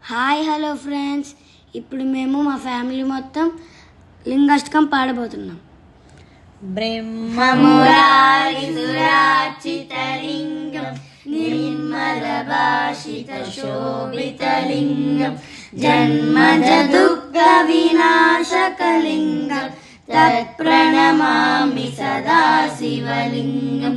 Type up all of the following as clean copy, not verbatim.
Hi hello friends, ఇప్పుడు మేము మా ఫ్యామిలీ మొత్తం లింగాష్టకం పాడబోతున్నాం. బ్రహ్మమురారిసురార్చితలింగం నిర్మలభాషితశోభితలింగం జన్మజ దుఃఖ వినాశకలింగం తత్ప్రణమామి సదా శివలింగం.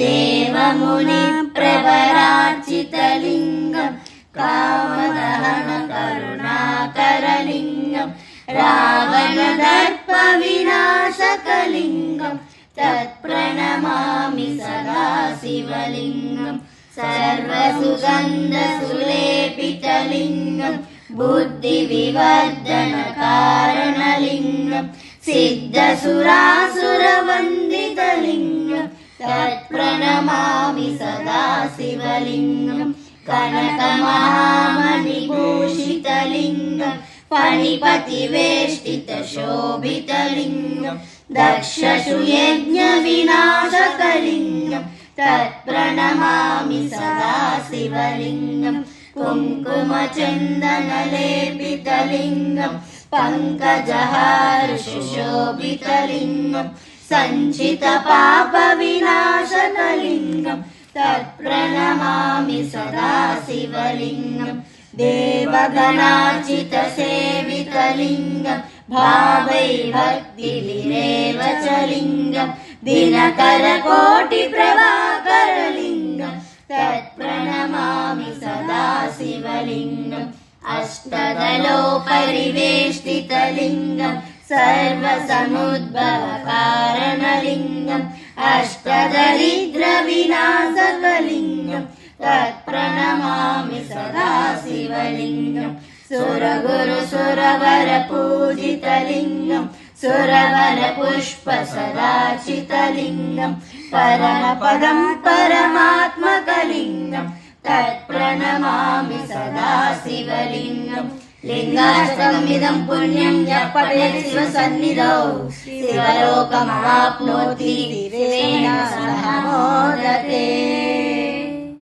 దేవముని ప్రవరార్చితలింగం కామదహన కరుణాకరలింగం రావణదర్ప వినాశకలింగం తత్ప్రణమామి సదా శివలింగం. సర్వసుగంధసులేపితలింగం బుద్ధి వివర్ధన కారణలింగం సిద్ధసురాసురవందితలింగం తత్ప్రణమామి సదా శివలింగం. కనకమహామణిభూషితలింగం ఫణిపతివేష్టితశోభితలింగం దక్షసుయజ్ఞ వినాశకలింగం తత్ప్రణమామి సదా శివలింగం. కుంకుమచందనలేపితలింగం పంకజహారుషశోభితలింగం సంచిత పాప వినాశకలింగం తత్ప్రణమామి సదా శివలింగం. దేవగణార్చిత సేవితలింగం భావై భక్తివిరేవ చ లింగం దినకర కోటి ప్రభాకరలింగం తత్ప్రణమామి సదా శివలింగం. అష్టదలోపరివేష్టితలింగం సర్వసముద్భవ కారణలింగం అష్టదరిద్ర వినాశకలింగం తత్ప్రణమామి సదా శివలింగం. సురగురు సురవర పూజితలింగం సురవర పుష్ప సదాచితలింగం పరమపదం పరమాత్మకలింగం తత్ప్రణమామి సదా శివలింగం. లింగాష్టకమిదం పుణ్యం యః పఠేత్ శివ సన్నిధౌ శివలోకమాప్నోతి దేవేన సహ మోదతే.